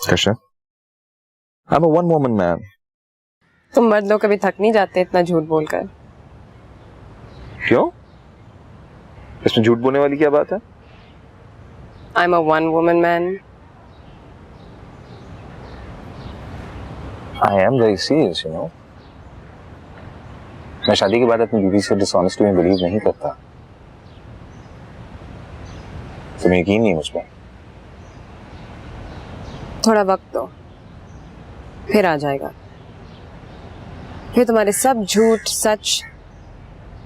Kashyap, I'm a one-woman man. तुम मर्द लोग कभी थक नहीं जाते इतना झूठ बोलकर? क्यों? इसमें झूठ बोलने वाली क्या बात है? I'm a one-woman man. I am very serious, you know. मैं शादी के बाद अपनी बीवी से डिसऑनेस्टी में बिलीव नहीं करता। तुम्हें यकीन नहीं मुझ पर? थोड़ा वक्त दो, फिर आ जाएगा। फिर तुम्हारे सब झूठ सच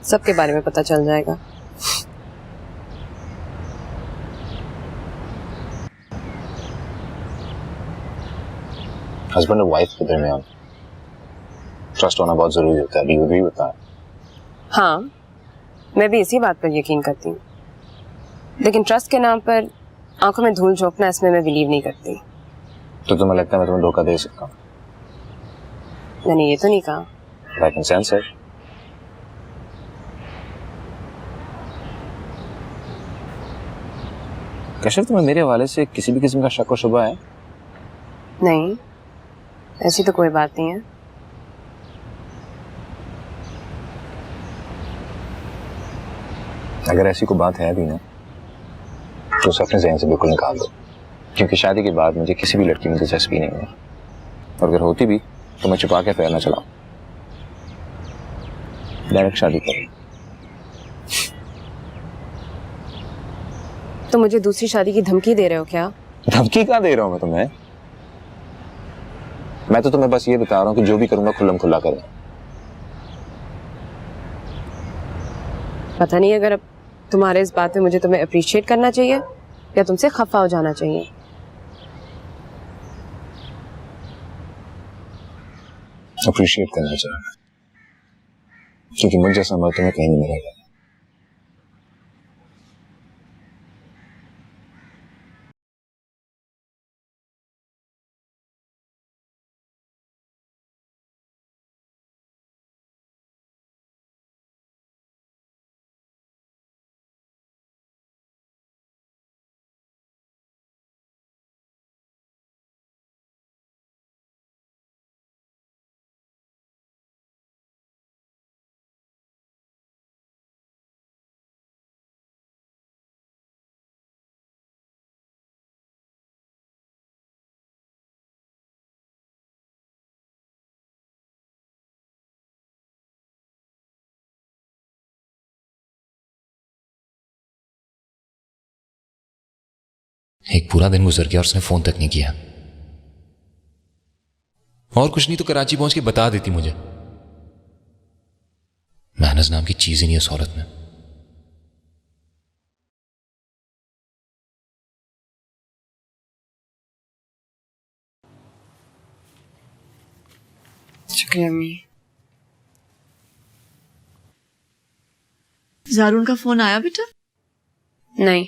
सबके बारे में पता चल जाएगा। हस्बैंड और वाइफ के दरमियान ट्रस्ट होना बहुत जरूरी होता है। भी होता है। हाँ, मैं भी इसी बात पर यकीन करती हूँ, लेकिन ट्रस्ट के नाम पर आंखों में धूल झोंकना, इसमें मैं बिलीव नहीं करती। तो तुम्हें लगता है मैं तुम्हें धोखा दे सकता हूँ? मैंने ये तो नहीं कहा। I can sense it. Kashyap, तुम्हें मेरे हवाले से किसी भी किस्म का शक और शुबा है? नहीं, ऐसी तो कोई बात नहीं है। अगर ऐसी कोई बात है भी ना, तो उसे अपने ज़हन से बिल्कुल निकाल दो, क्योंकि शादी के बाद मुझे किसी भी लड़की में दिलचस्पी नहीं है, और अगर होती भी तो मैं छुपा के पैर न चलाऊं। डायरेक्ट शादी करें। तो मुझे दूसरी शादी की धमकी दे रहे हो क्या? धमकी कहाँ दे रहा हूं मैं तुम्हें? मैं तो तुम्हें बस ये बता रहा हूँ कि जो भी करूंगा खुल्लम खुल्ला करें। पता नहीं अगर अब तुम्हारे इस बात में मुझे तुम्हें अप्रिशिएट करना चाहिए या तुमसे खफा हो जाना चाहिए। अप्रिशिएट करना चाहिए, क्योंकि मुझ जैसा मर्द तुम्हें कहीं नहीं मिलेगा। एक पूरा दिन गुजर गया और उसने फोन तक नहीं किया। और कुछ नहीं तो कराची पहुंच के बता देती मुझे। महनज नाम की चीज ही नहीं है इस औरत में। शुक्रिया अम्मी। जारून का फोन आया बेटा? नहीं।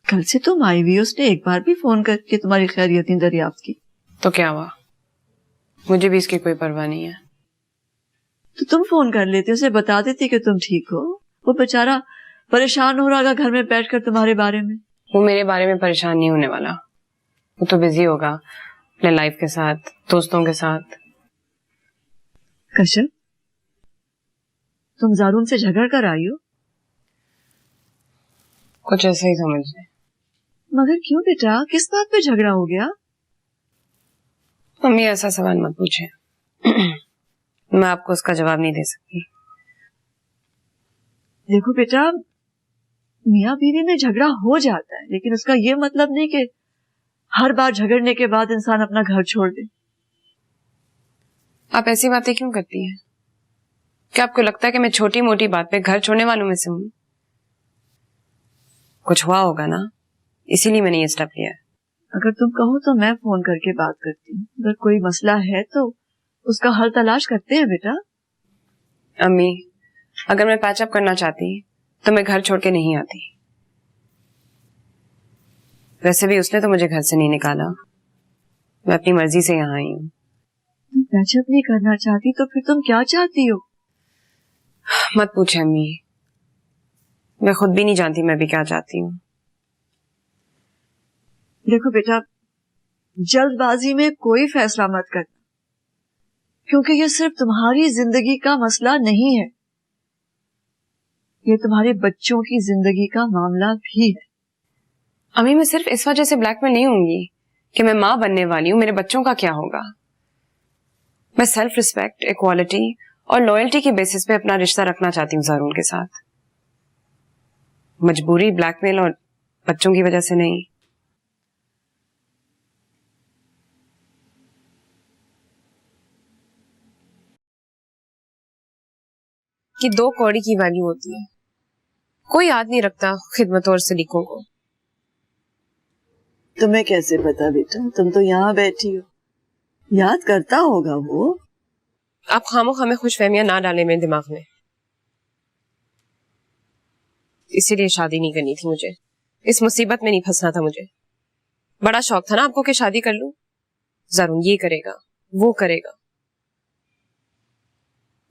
कल से तुम आई हुई, उसने एक बार भी फोन करके तुम्हारी खैरियत नहीं दरियाफ्त की। तो क्या हुआ? मुझे भी इसकी कोई परवाह नहीं है। तो तुम फोन कर लेते, उसे बता देती कि तुम ठीक हो। वो बेचारा परेशान हो रहा होगा घर में बैठकर तुम्हारे बारे में। वो मेरे बारे में परेशान नहीं होने वाला। वो तो बिजी होगा अपने लाइफ के साथ, दोस्तों के साथ। कश्यप, तुम जारून से झगड़ कर आई हो? कुछ ऐसा ही समझ ले। मगर क्यों बेटा, किस बात पे झगड़ा हो गया? मम्मी ऐसा सवाल मत पूछे। मैं आपको उसका जवाब नहीं दे सकती। देखो बेटा, मियाँ बीवी में झगड़ा हो जाता है, लेकिन उसका ये मतलब नहीं कि हर बार झगड़ने के बाद इंसान अपना घर छोड़ दे। आप ऐसी बातें क्यों करती हैं? क्या आपको लगता है कि मैं छोटी मोटी बात पे घर छोड़ने वालों में से हूं? कुछ हुआ होगा ना, इसीलिए मैंने ये स्टेप लिया है। अगर तुम कहो तो मैं फोन करके बात करती हूँ। अगर कोई मसला है तो उसका हल तलाश करते हैं बेटा। अम्मी, अगर मैं पैचअप करना चाहती तो मैं घर छोड़ के नहीं आती। वैसे भी उसने तो मुझे घर से नहीं निकाला, मैं अपनी मर्जी से यहाँ आई हूँ। तुम पैचअप नहीं करना चाहती तो फिर तुम क्या चाहती हो? मत पूछे अम्मी, मैं खुद भी नहीं जानती मैं भी क्या चाहती हूँ। देखो बेटा, जल्दबाजी में कोई फैसला मत करना, क्योंकि ये सिर्फ तुम्हारी जिंदगी का मसला नहीं है, ये तुम्हारे बच्चों की जिंदगी का मामला भी है। अम्मी मैं सिर्फ इस वजह से ब्लैक में नहीं होंगी कि मैं माँ बनने वाली हूँ, मेरे बच्चों का क्या होगा। मैं सेल्फ रिस्पेक्ट, इक्वालिटी और लॉयल्टी के बेसिस पे अपना रिश्ता रखना चाहती हूँ ज़ारून के साथ। मजबूरी, ब्लैकमेल और बच्चों की वजह से नहीं। कि 2 कौड़ी की वैल्यू होती है, कोई याद नहीं रखता खिदमतों और सलीकों को। तुम्हें कैसे पता बेटा, तुम तो यहाँ बैठी हो, याद करता होगा वो। आप खामोखा में खुशफहमियां ना डालें मेरे दिमाग में। इसीलिए शादी नहीं करनी थी मुझे, इस मुसीबत में नहीं फंसना था मुझे। बड़ा शौक था ना आपको कि शादी कर लूं, ज़ारून ये करेगा वो करेगा।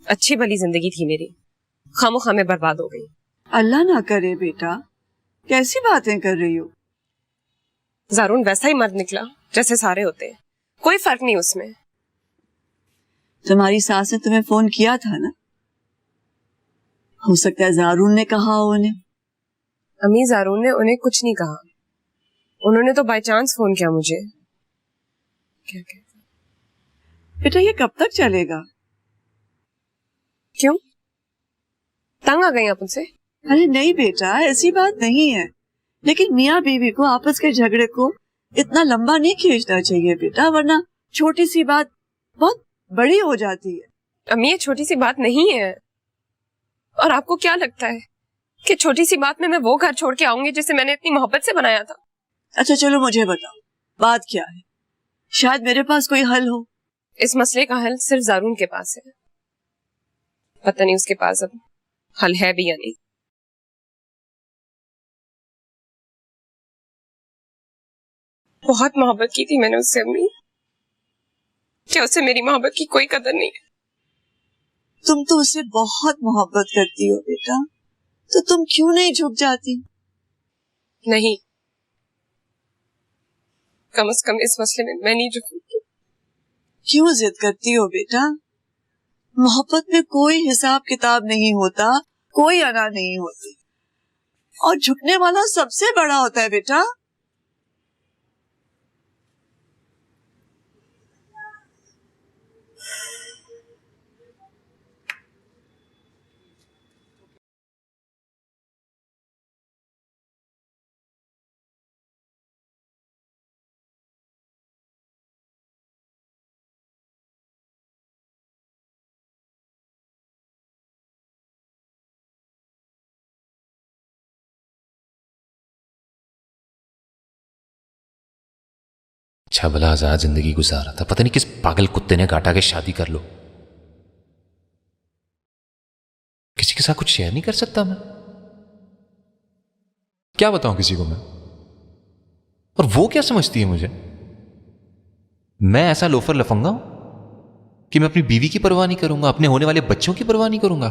अच्छी भली जिंदगी थी मेरी, खामोखा में बर्बाद हो गई। अल्लाह ना करे बेटा, कैसी बातें कर रही हो। ज़ारून वैसा ही मर्द निकला जैसे सारे होते हैं, कोई फर्क नहीं उसमें। तुम्हारी सास ने तुम्हें फोन किया था ना, हो सकता है ज़ारून ने कहा हो उन्हें। अम्मी ज़ारून ने उन्हें कुछ नहीं कहा, उन्होंने तो बाय चांस फोन किया मुझे। क्या बेटा ये कब तक चलेगा। क्यों, तंग आ गई आप उनसे? अरे नहीं बेटा, ऐसी बात नहीं है, लेकिन मियाँ बीवी को आपस के झगड़े को इतना लंबा नहीं खींचना चाहिए बेटा, वरना छोटी सी बात बहुत बड़ी हो जाती है। अम्मी ये छोटी सी बात नहीं है। और आपको क्या लगता है कि छोटी सी बात में मैं वो घर छोड़ के आऊंगी जिसे मैंने इतनी मोहब्बत से बनाया था? अच्छा चलो मुझे बताओ बात क्या है, शायद मेरे पास कोई हल हो। इस मसले का हल सिर्फ ज़ारून के पास है, पता नहीं उसके पास अब हल है भी या नहीं। बहुत मोहब्बत की थी मैंने उससे अम्मी, क्या उसे मेरी मोहब्बत की कोई कदर नहीं है? तुम तो उससे बहुत मोहब्बत करती हो बेटा, तो तुम क्यों नहीं झुक जाती। नहीं, कम से कम इस मसले में मैं नहीं झुकूंगी। क्यों जिद करती हो बेटा, मोहब्बत में कोई हिसाब किताब नहीं होता, कोई अना नहीं होती, और झुकने वाला सबसे बड़ा होता है बेटा। अच्छा भला आजाद जिंदगी गुजारा था, पता नहीं किस पागल कुत्ते ने काटा के शादी कर लो। किसी के साथ कुछ शेयर नहीं कर सकता मैं, क्या बताऊं किसी को मैं। और वो क्या समझती है मुझे, मैं ऐसा लोफर लफंगा हूं कि मैं अपनी बीवी की परवाह नहीं करूंगा, अपने होने वाले बच्चों की परवाह नहीं करूंगा,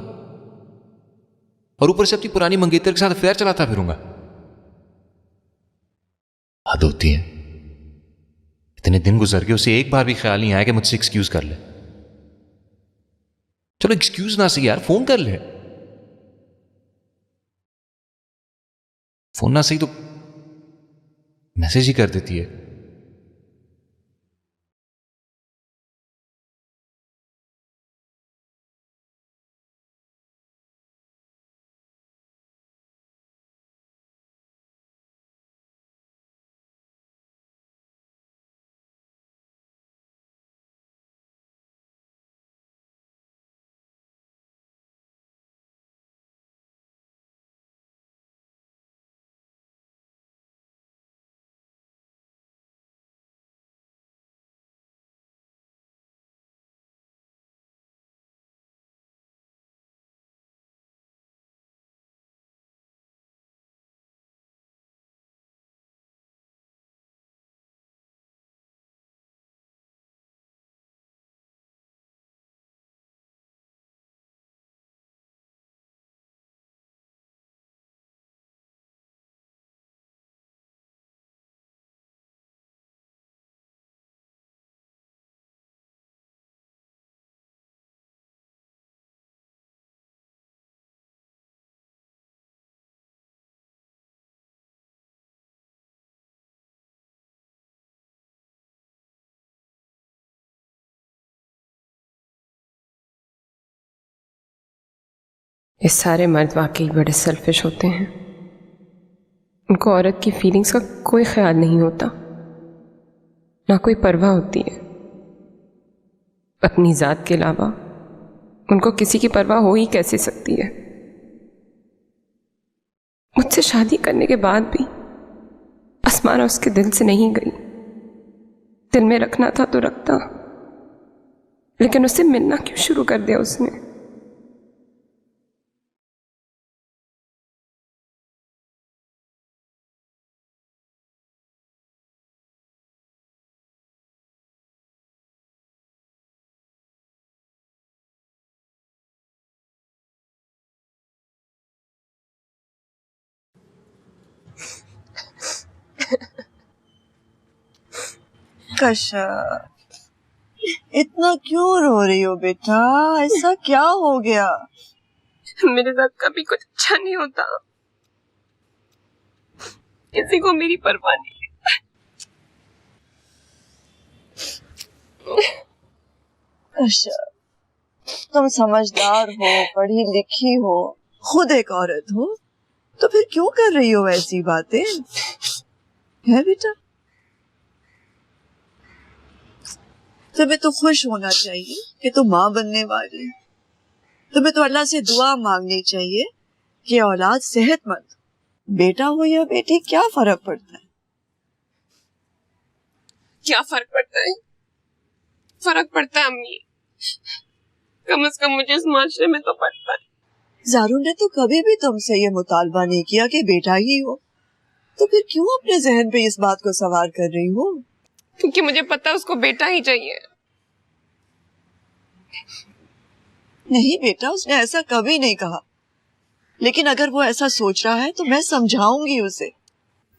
और ऊपर से अपनी पुरानी मंगेतर के साथ अफेयर चलाता फिरूंगा। हद होती है, इतने दिन गुजर गए, उसे एक बार भी ख्याल नहीं आया कि मुझसे एक्सक्यूज कर ले। चलो एक्सक्यूज ना सही यार, फोन कर ले। फोन ना सही तो मैसेज ही कर देती है। ये सारे मर्द वाकई बड़े सेल्फिश होते हैं। उनको औरत की फीलिंग्स का कोई ख्याल नहीं होता, ना कोई परवाह होती है। अपनी जात के अलावा उनको किसी की परवाह हो ही कैसे सकती है। मुझसे शादी करने के बाद भी आसमाना उसके दिल से नहीं गई। दिल में रखना था तो रखता, लेकिन उससे मिलना क्यों शुरू कर दिया उसने। कशा, इतना क्यों रो रही हो बेटा? ऐसा क्या हो गया? मेरे साथ कभी कुछ अच्छा नहीं होता, किसी को मेरी परवाह नहीं। कशा, तुम समझदार हो, पढ़ी लिखी हो, खुद एक औरत हो, तो फिर क्यों कर रही हो ऐसी बातें? है बेटा, तुम्हें तो खुश होना चाहिए कि तुम माँ बनने वाली। तुम्हें तो अल्लाह से दुआ मांगनी चाहिए कि औलाद सेहतमंद, बेटा हो या बेटी, क्या फर्क पड़ता है? क्या फर्क पड़ता है? फर्क पड़ता है अम्मी, कम से कम मुझे इस माशरे में तो पड़ता है। जारून ने तो कभी भी तुमसे ये मुतालबा नहीं किया कि बेटा ही हो, तो फिर क्यों अपने जहन पे इस बात को सवार कर रही हो? क्योंकि मुझे पता है उसको बेटा ही चाहिए। नहीं बेटा, उसने ऐसा कभी नहीं कहा, लेकिन अगर वो ऐसा सोच रहा है तो मैं समझाऊंगी उसे।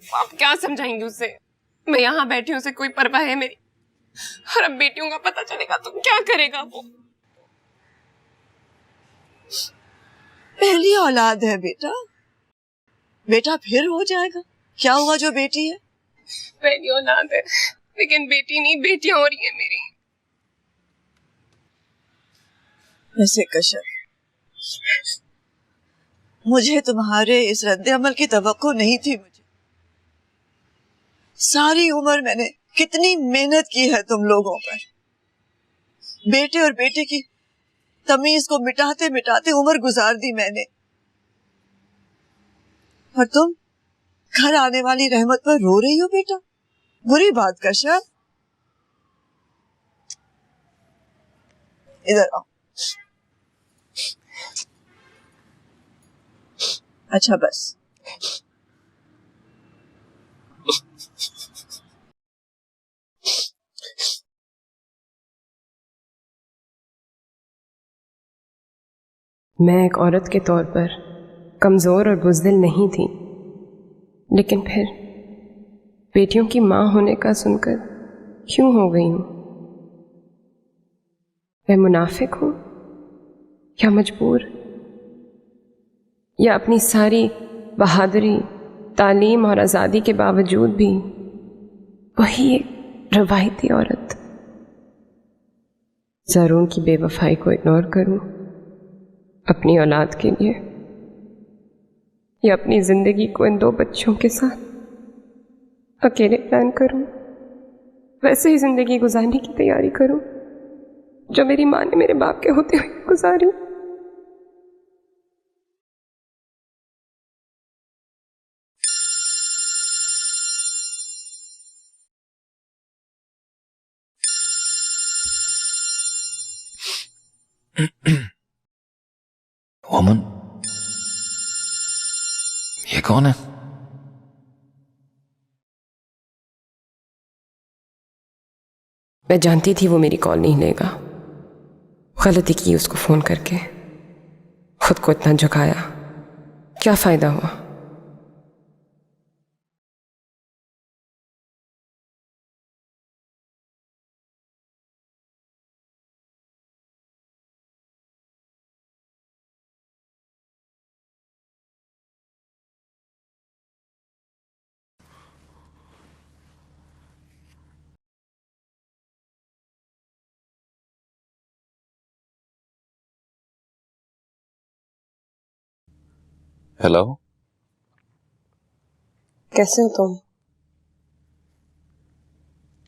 आप क्या समझाएंगे उसे? मैं यहाँ बैठी हूँ, उसे कोई परवाह है मेरी? और अब बेटियों का पता चलेगा तो क्या करेगा वो? पहली औलाद है बेटा, बेटा फिर हो जाएगा। क्या हुआ जो बेटी है? पहली औलाद है, लेकिन बेटी नहीं, बेटियां हो रही है मेरी। वैसे कशर, मुझे तुम्हारे इस रद्द अमल की तवक्को नहीं थी। मुझे सारी उम्र मैंने कितनी मेहनत की है तुम लोगों पर। बेटे और बेटे की तमीज को मिटाते मिटाते उम्र गुजार दी मैंने, और तुम घर आने वाली रहमत पर रो रही हो बेटा? बुरी बात कशर, इधर आओ। अच्छा बस, मैं एक औरत के तौर पर कमज़ोर और बुज़दिल नहीं थी, लेकिन फिर बेटियों की माँ होने का सुनकर क्यों हो गई हूँ? मैं मुनाफिक हूँ या मजबूर, या अपनी सारी बहादुरी, तालीम और आज़ादी के बावजूद भी वही एक रवायती औरत? ज़रून की बेवफाई को इग्नोर करूँ अपनी औलाद के लिए, या अपनी ज़िंदगी को इन 2 बच्चों के साथ अकेले प्लान करूं? वैसे ही ज़िंदगी गुजारने की तैयारी करूं जो मेरी माँ ने मेरे बाप के होते हुए गुजारी। वमन, ये कौन है? मैं जानती थी वो मेरी कॉल नहीं लेगा। गलती की उसको फ़ोन करके, खुद को इतना झुकाया, क्या फ़ायदा हुआ? हेलो, कैसे हो तुम?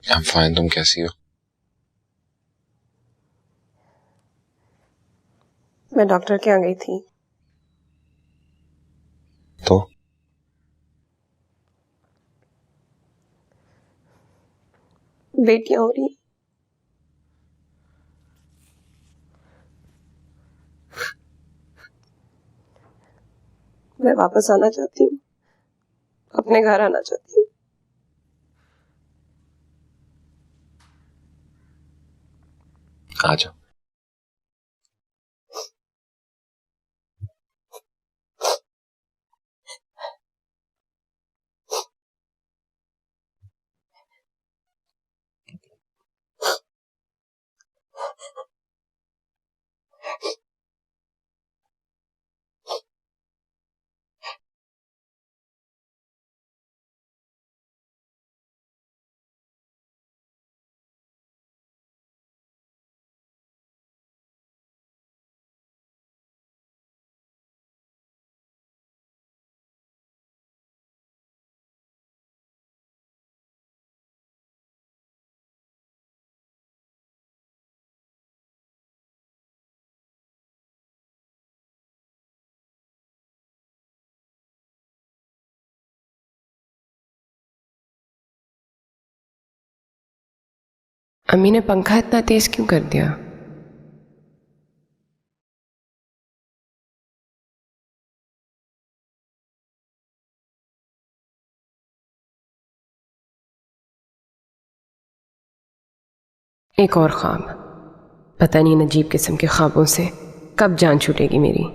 आई एम फाइन, तुम कैसी हो? मैं डॉक्टर के यहाँ गई थी। तो बेटियां हो रही। मैं वापस आना चाहती हूँ, अपने घर आना चाहती हूँ। आ जाओ। अम्मी ने पंखा इतना तेज क्यों कर दिया? एक और ख्वाब। पता नहीं इन अजीब किस्म के ख्वाबों से कब जान छूटेगी मेरी।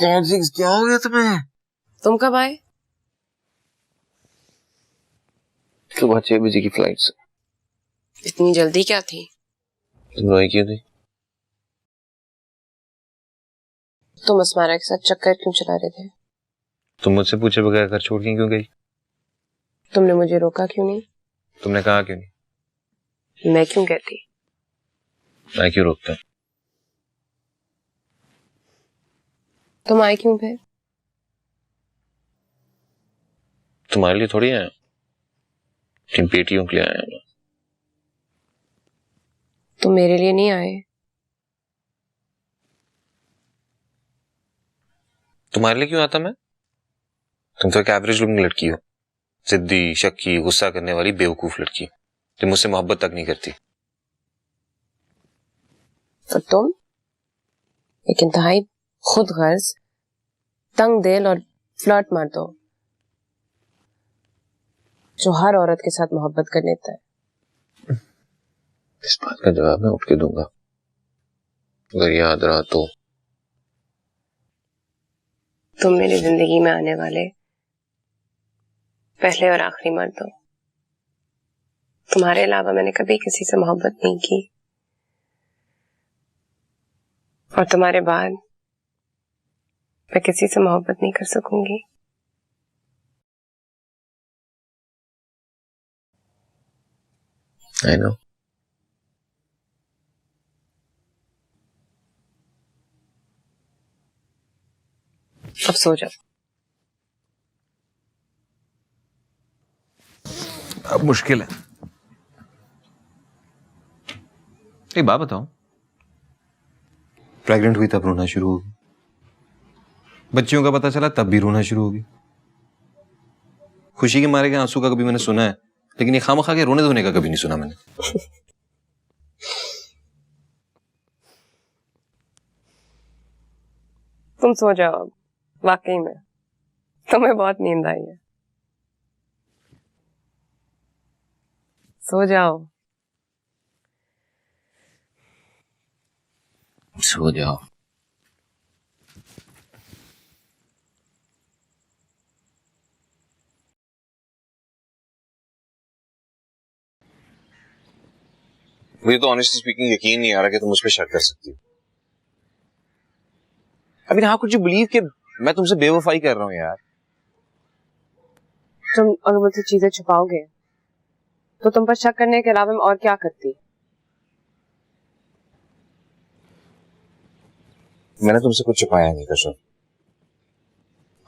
क्या हो गया तुम्हें? तुम कब आए? सुबह 6 बजे की फ्लाइट से। इतनी जल्दी क्या थी? तुम रोई क्यों थी? तुम अस्मारा के साथ चक्कर क्यों चला रहे थे? तुम मुझसे पूछे बगैर घर छोड़ के क्यों गई? तुमने मुझे रोका क्यों नहीं? तुमने कहा क्यों नहीं? मैं क्यों कहती? मैं क्यों रोकता? तुम आए क्यों फिर? तुम्हारे लिए थोड़ी आया, इन बेटियों के लिए आया मैं। तुम मेरे लिए नहीं आए। तुम्हारे लिए क्यों आता मैं? तुम तो एक एवरेज लुकिंग लड़की हो, जिद्दी, शक्की, गुस्सा करने वाली बेवकूफ लड़की जो मुझसे मोहब्बत तक नहीं करती। और तुम एक इंतहाई खुद गर्ज, तंग दिल और फ्लर्ट मार दो जो हर औरत के साथ मोहब्बत कर लेता है। इस बात का जवाब मैं उठ के दूंगा, अगर याद रहा तो। तुम मेरी जिंदगी में आने वाले पहले और आखिरी मर्द हो। तुम्हारे अलावा मैंने कभी किसी से मोहब्बत नहीं की, और तुम्हारे बाद मैं किसी से मोहब्बत नहीं कर सकूंगी। I know. अब सो जाओ। अब मुश्किल है। एक बात बताओ, प्रेग्नेंट हुई तब रोना शुरू होगी, बच्चियों का पता चला तब भी रोना शुरू होगी। खुशी के मारे के आंसू का कभी मैंने सुना है, लेकिन ये खामखा के रोने धोने का कभी नहीं सुना मैंने। तुम सो जाओ अब, वाकई में तुम्हें बहुत नींद आई है। सो जाओ। सो जाओ। मुझे तो ऑनेस्टली स्पीकिंग यकीन नहीं आ रहा कि तुम मुझ पे शक कर सकती हो। I mean, how could you believe कि मैं तुमसे बेवफाई कर रहा हूँ यार? तुम अगर मुझसे चीजें छुपाओगे तो तुम पर शक करने के अलावा मैं और क्या करती? मैंने तुमसे कुछ छुपाया नहीं कशर।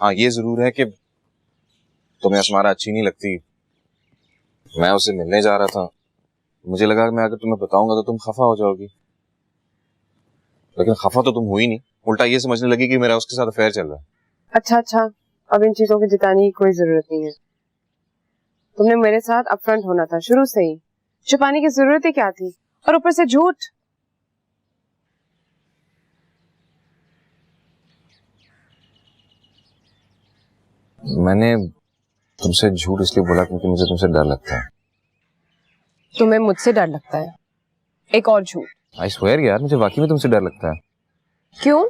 हाँ, ये जरूर है कि तुम्हें असमारा अच्छी नहीं लगती। मैं उससे मिलने जा रहा था, मुझे लगा कि मैं अगर तुम्हें बताऊंगा तो तुम खफा हो जाओगी, लेकिन खफा तो तुम हुई नहीं, उल्टा ये समझने लगी कि मेरा उसके साथ अफेयर चल रहा है। अच्छा, अब इन चीजों की जिताने की कोई जरूरत नहीं है। तुमने मेरे साथ अपफ्रंट होना था शुरू से ही, छुपाने की जरूरत ही क्या थी? और ऊपर से झूठ। मैंने तुमसे झूठ इसलिए बोला क्योंकि मुझे तुमसे डर लगता है। तुम्हें मुझसे डर लगता है? एक और झूठ। आई स्वेयर यार, मुझे वाकई में तुमसे डर लगता है। क्यों?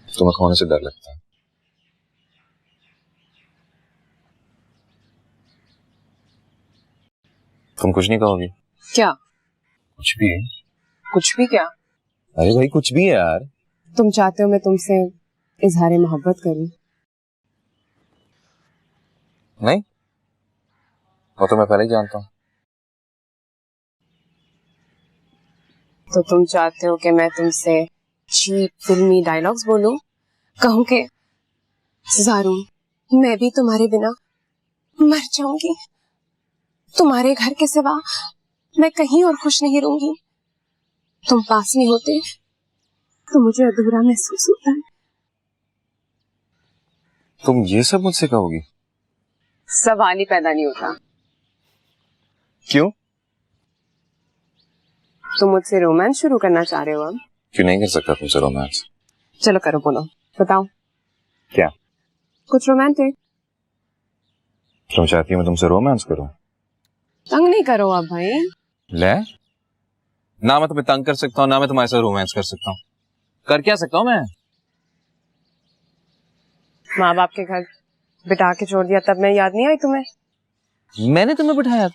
तुम्हें खोने से डर लगता है। तुम कुछ नहीं कहोगी? क्या? कुछ भी है। कुछ भी क्या? अरे भाई कुछ भी है यार। तुम चाहते हो मैं तुमसे इजहार मोहब्बत करूं? नहीं, वो तो मैं पहले ही जानता हूँ। तो तुम चाहते हो कि मैं तुमसे चीप फिल्मी डायलॉग्स बोलूं, कहूं कि ज़ारून मैं भी तुम्हारे बिना मर जाऊंगी, तुम्हारे घर के सिवा मैं कहीं और खुश नहीं रहूंगी, तुम पास नहीं होते तो मुझे अधूरा महसूस होता है। तुम ये सब मुझसे कहोगी? सवाल ही पैदा नहीं होता। क्यों? तुम मुझसे रोमांस शुरू करना चाह रहे हो अब? क्यों नहीं कर सकता तुमसे रोमांस? चलो करो, बोलो, बताओ। क्या? कुछ रोमांटिक। तुम चाहती हो मैं तुमसे रोमांस करूं? तंग नहीं करो अब भाई। ले, ना मैं तुम्हें तंग कर सकता हूँ, ना मैं तुम्हारे साथ रोमांस कर सकता हूँ। कर क्या सकता हूँ मैं? माँ बाप के घर बिठा के छोड़ दिया तब मैं याद नहीं आई तुम्हें? मैंने तुम्हें बिठाया?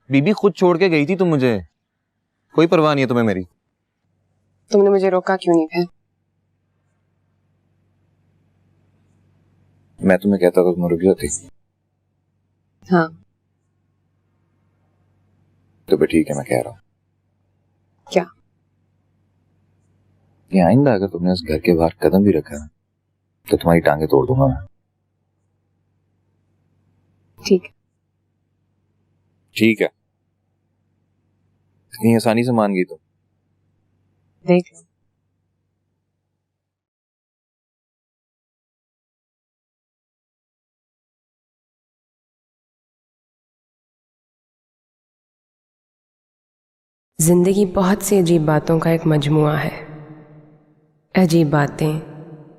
बीबी खुद छोड़ के गई थी तुम मुझे, कोई परवाह नहीं है तुम्हें मेरी। तुमने मुझे रोका क्यों नहीं फिर? मैं तुम्हें कहता तो तुम रुक जाती। हाँ। तो भी ठीक है, मैं कह रहा हूँ क्या? कि आइंदा अगर तुमने उस घर के बाहर कदम भी रखा तो तुम्हारी टांगे तोड़ दूंगा मैं। ठीक है। ठीक है, इतनी आसानी से मान गई तुम? देख लो। जिंदगी बहुत सी अजीब बातों का एक मजमुआ है। अजीब बातें,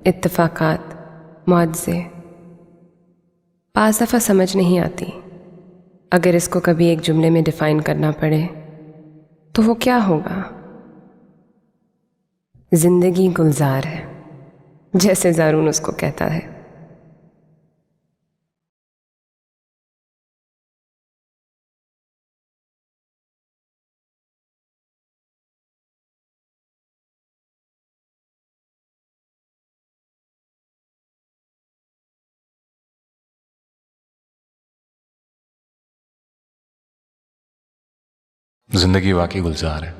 इत्तेफाकात, मुआवजे। पास दफा समझ नहीं आती। अगर इसको कभी एक जुमले में डिफाइन करना पड़े तो वो क्या होगा? जिंदगी गुलजार है, जैसे ज़ारून उसको कहता है। जिंदगी वाकई गुलजार है।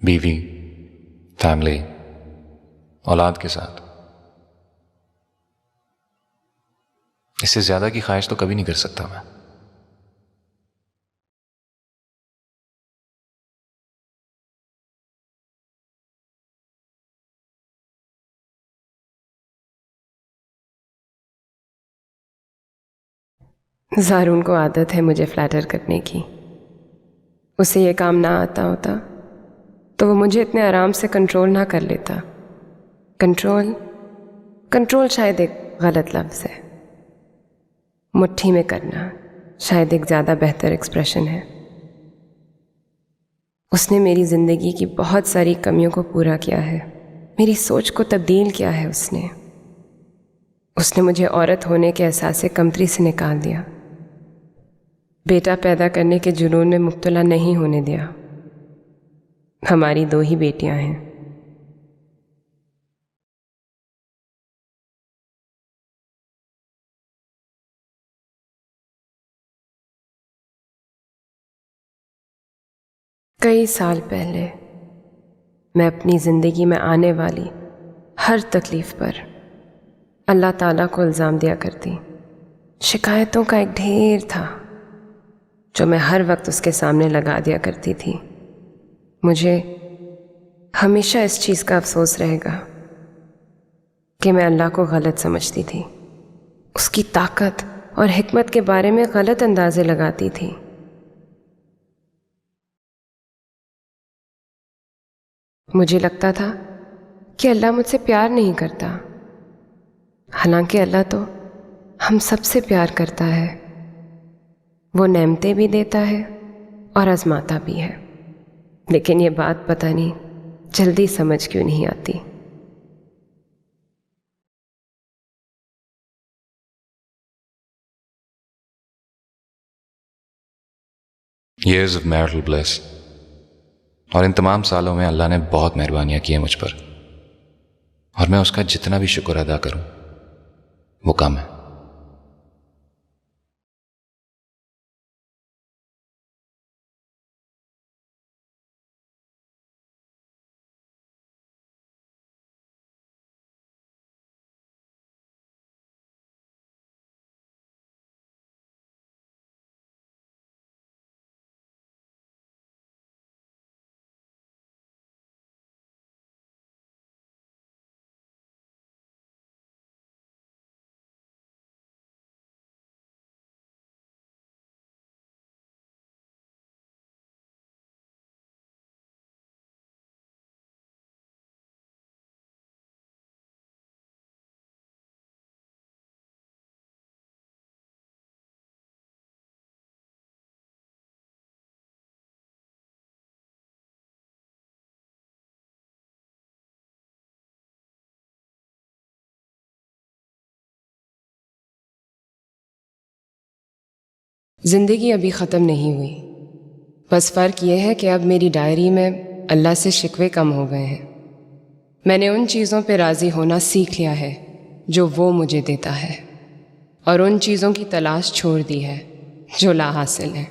बीवी, फैमिली, औलाद के साथ। इससे ज्यादा की ख्वाहिश तो कभी नहीं कर सकता मैं। ज़ारून को आदत है मुझे फ्लैटर करने की। उसे ये काम ना आता होता तो वो मुझे इतने आराम से कंट्रोल ना कर लेता। कंट्रोल शायद एक गलत लफ्ज़ है। मुट्ठी में करना शायद एक ज़्यादा बेहतर एक्सप्रेशन है। उसने मेरी ज़िंदगी की बहुत सारी कमियों को पूरा किया है। मेरी सोच को तब्दील किया है उसने। उसने मुझे औरत होने के एहसास से कमतरी से निकाल दिया, बेटा पैदा करने के जुनून में मुब्तला नहीं होने दिया। हमारी 2 ही बेटियां हैं। कई साल पहले मैं अपनी ज़िंदगी में आने वाली हर तकलीफ़ पर अल्लाह ताला को इल्ज़ाम दिया करती। शिकायतों का एक ढेर था जो मैं हर वक्त उसके सामने लगा दिया करती थी। मुझे हमेशा इस चीज़ का अफसोस रहेगा कि मैं अल्लाह को गलत समझती थी, उसकी ताकत और हिकमत के बारे में गलत अंदाजे लगाती थी। मुझे लगता था कि अल्लाह मुझसे प्यार नहीं करता, हालांकि अल्लाह तो हम सबसे प्यार करता है। वो नेमतें भी देता है और आजमाता भी है, लेकिन ये बात पता नहीं जल्दी समझ क्यों नहीं आती। Years of marital bliss, और इन तमाम सालों में अल्लाह ने बहुत मेहरबानियां की हैं मुझ पर, और मैं उसका जितना भी शुक्र अदा करूं वो कम है। ज़िंदगी अभी ख़त्म नहीं हुई, बस फ़र्क यह है कि अब मेरी डायरी में अल्लाह से शिकवे कम हो गए हैं। मैंने उन चीज़ों पे राज़ी होना सीख लिया है जो वो मुझे देता है, और उन चीज़ों की तलाश छोड़ दी है जो ला हासिल है।